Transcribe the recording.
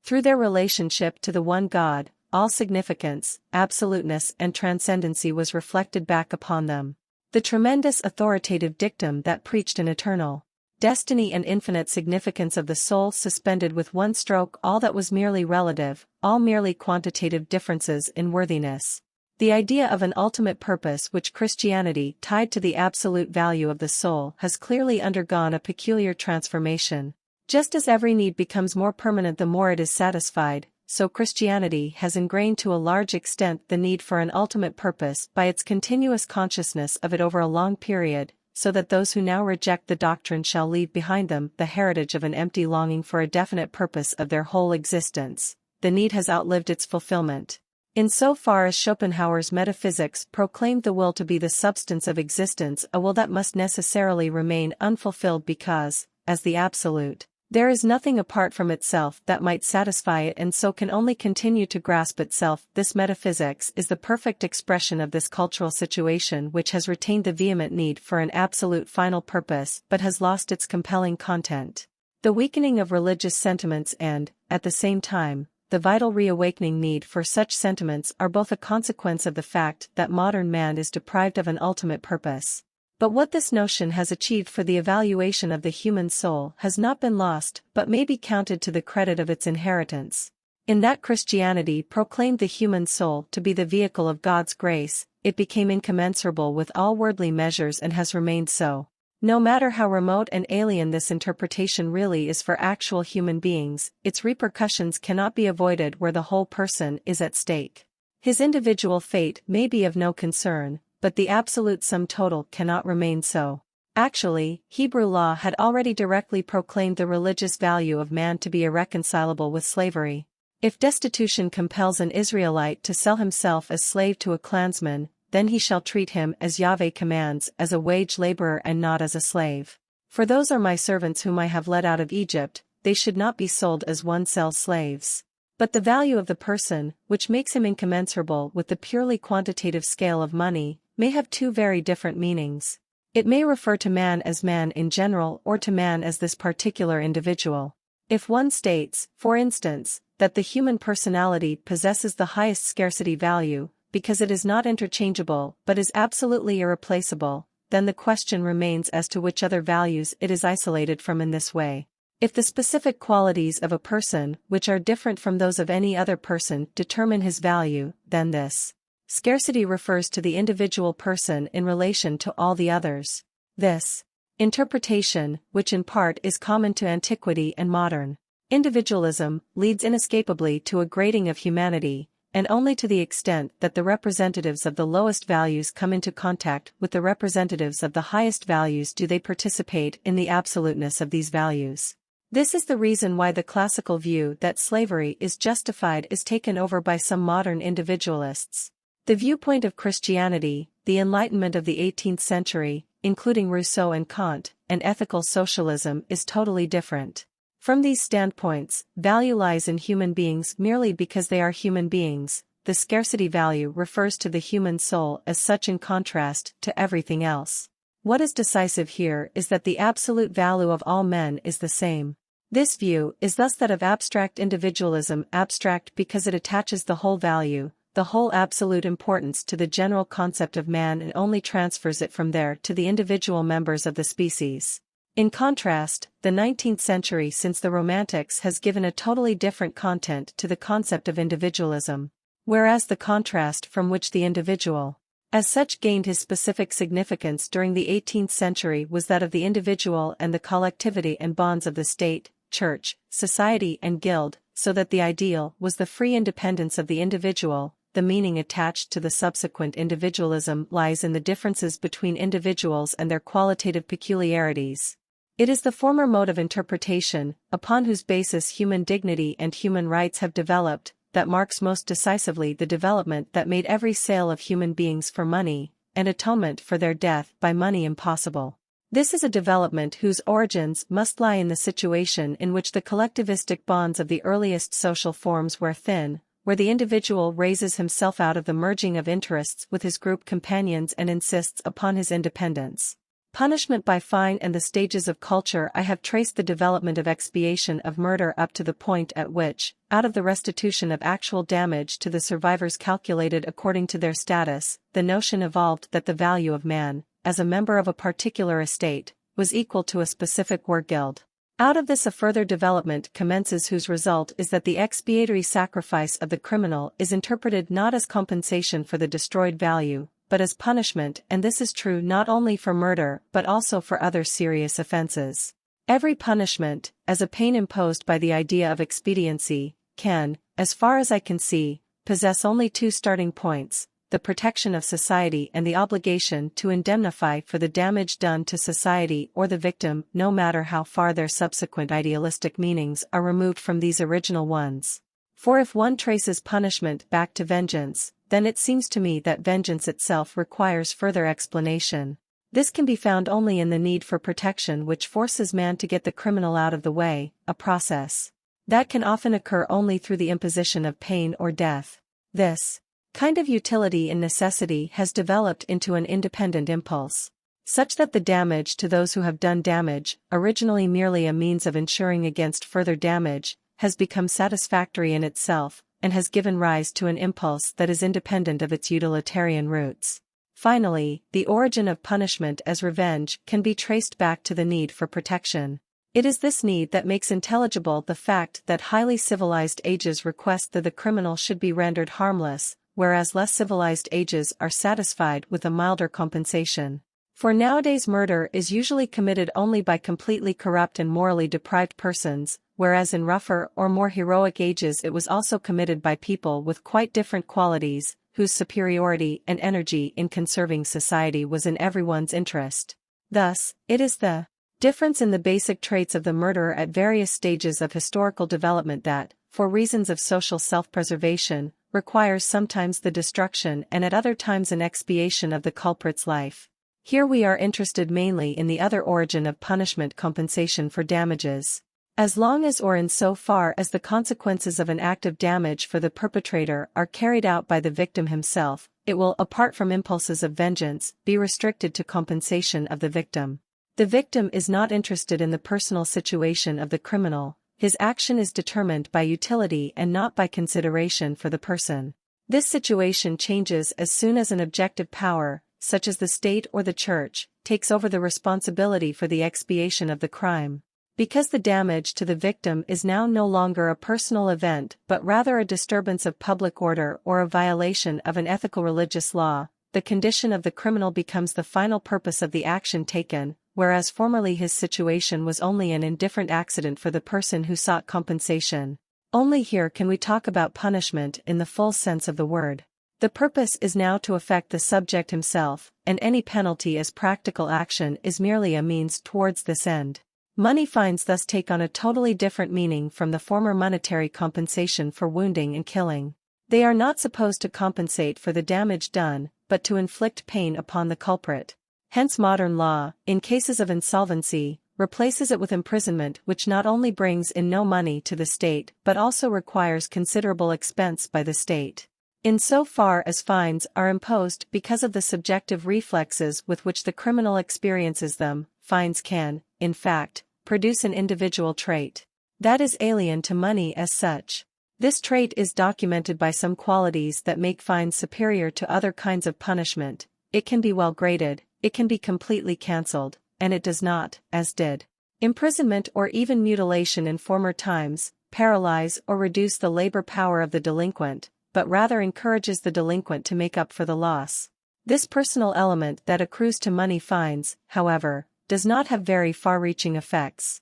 Through their relationship to the one God, all significance, absoluteness and transcendency was reflected back upon them. The tremendous authoritative dictum that preached an eternal destiny and infinite significance of the soul suspended with one stroke all that was merely relative, all merely quantitative differences in worthiness. The idea of an ultimate purpose which Christianity tied to the absolute value of the soul has clearly undergone a peculiar transformation. Just as every need becomes more permanent the more it is satisfied, so Christianity has ingrained to a large extent the need for an ultimate purpose by its continuous consciousness of it over a long period, so that those who now reject the doctrine shall leave behind them the heritage of an empty longing for a definite purpose of their whole existence. The need has outlived its fulfillment. In so far as Schopenhauer's metaphysics proclaimed the will to be the substance of existence, a will that must necessarily remain unfulfilled because, as the absolute, there is nothing apart from itself that might satisfy it and so can only continue to grasp itself. This metaphysics is the perfect expression of this cultural situation which has retained the vehement need for an absolute final purpose but has lost its compelling content. The weakening of religious sentiments and, at the same time, the vital reawakening need for such sentiments are both a consequence of the fact that modern man is deprived of an ultimate purpose. But what this notion has achieved for the evaluation of the human soul has not been lost but may be counted to the credit of its inheritance. In that Christianity proclaimed the human soul to be the vehicle of God's grace, it became incommensurable with all worldly measures and has remained so. No matter how remote and alien this interpretation really is for actual human beings, its repercussions cannot be avoided where the whole person is at stake. His individual fate may be of no concern, but the absolute sum total cannot remain so. Actually, Hebrew law had already directly proclaimed the religious value of man to be irreconcilable with slavery. If destitution compels an Israelite to sell himself as slave to a clansman, then he shall treat him as Yahweh commands, as a wage laborer and not as a slave. For those are my servants whom I have led out of Egypt, they should not be sold as one sells slaves. But the value of the person, which makes him incommensurable with the purely quantitative scale of money, may have two very different meanings. It may refer to man as man in general or to man as this particular individual. If one states, for instance, that the human personality possesses the highest scarcity value, because it is not interchangeable but is absolutely irreplaceable, then the question remains as to which other values it is isolated from in this way. If the specific qualities of a person, which are different from those of any other person, determine his value, then this scarcity refers to the individual person in relation to all the others. This interpretation, which in part is common to antiquity and modern individualism, leads inescapably to a grading of humanity, and only to the extent that the representatives of the lowest values come into contact with the representatives of the highest values do they participate in the absoluteness of these values. This is the reason why the classical view that slavery is justified is taken over by some modern individualists. The viewpoint of Christianity, the Enlightenment of the 18th century, including Rousseau and Cont, and ethical socialism is totally different. From these standpoints, value lies in human beings merely because they are human beings. The scarcity value refers to the human soul as such in contrast to everything else. What is decisive here is that the absolute value of all men is the same. This view is thus that of abstract individualism, abstract because it attaches the whole value, the whole absolute importance to the general concept of man and only transfers it from there to the individual members of the species. In contrast, the 19th century since the Romantics has given a totally different content to the concept of individualism, whereas the contrast from which the individual, as such, gained his specific significance during the 18th century was that of the individual and the collectivity and bonds of the state, church, society and guild, so that the ideal was the free independence of the individual. The meaning attached to the subsequent individualism lies in the differences between individuals and their qualitative peculiarities. It is the former mode of interpretation, upon whose basis human dignity and human rights have developed, that marks most decisively the development that made every sale of human beings for money, and atonement for their death by money impossible. This is a development whose origins must lie in the situation in which the collectivistic bonds of the earliest social forms wear thin, where the individual raises himself out of the merging of interests with his group companions and insists upon his independence. Punishment by fine and the stages of culture. I have traced the development of expiation of murder up to the point at which, out of the restitution of actual damage to the survivors calculated according to their status, the notion evolved that the value of man, as a member of a particular estate, was equal to a specific war guild. Out of this a further development commences whose result is that the expiatory sacrifice of the criminal is interpreted not as compensation for the destroyed value, but as punishment, and this is true not only for murder but also for other serious offenses. Every punishment, as a pain imposed by the idea of expediency, can, as far as I can see, possess only two starting points: the protection of society and the obligation to indemnify for the damage done to society or the victim, no matter how far their subsequent idealistic meanings are removed from these original ones. For if one traces punishment back to vengeance, then it seems to me that vengeance itself requires further explanation. This can be found only in the need for protection which forces man to get the criminal out of the way, a process that can often occur only through the imposition of pain or death. This kind of utility in necessity has developed into an independent impulse, such that the damage to those who have done damage, originally merely a means of insuring against further damage, has become satisfactory in itself, and has given rise to an impulse that is independent of its utilitarian roots. Finally, the origin of punishment as revenge can be traced back to the need for protection. It is this need that makes intelligible the fact that highly civilized ages request that the criminal should be rendered harmless, whereas less civilized ages are satisfied with a milder compensation. For nowadays murder is usually committed only by completely corrupt and morally deprived persons, whereas in rougher or more heroic ages it was also committed by people with quite different qualities, whose superiority and energy in conserving society was in everyone's interest. Thus, it is the difference in the basic traits of the murderer at various stages of historical development that, for reasons of social self-preservation, requires sometimes the destruction and at other times an expiation of the culprit's life. Here we are interested mainly in the other origin of punishment: compensation for damages. As long as or in so far as the consequences of an act of damage for the perpetrator are carried out by the victim himself, it will, apart from impulses of vengeance, be restricted to compensation of the victim. The victim is not interested in the personal situation of the criminal. His action is determined by utility and not by consideration for the person. This situation changes as soon as an objective power, such as the state or the church, takes over the responsibility for the expiation of the crime. Because the damage to the victim is now no longer a personal event but rather a disturbance of public order or a violation of an ethical religious law, the condition of the criminal becomes the final purpose of the action taken, whereas formerly his situation was only an indifferent accident for the person who sought compensation. Only here can we talk about punishment in the full sense of the word. The purpose is now to affect the subject himself, and any penalty as practical action is merely a means towards this end. Money fines thus take on a totally different meaning from the former monetary compensation for wounding and killing. They are not supposed to compensate for the damage done, but to inflict pain upon the culprit. Hence modern law, in cases of insolvency, replaces it with imprisonment, which not only brings in no money to the state but also requires considerable expense by the state. In so far as fines are imposed because of the subjective reflexes with which the criminal experiences them, fines can, in fact, produce an individual trait that is alien to money as such. This trait is documented by some qualities that make fines superior to other kinds of punishment. It can be well graded, it can be completely cancelled, and it does not, as did imprisonment or even mutilation in former times, paralyze or reduce the labor power of the delinquent, but rather encourages the delinquent to make up for the loss. This personal element that accrues to money fines, however, does not have very far-reaching effects.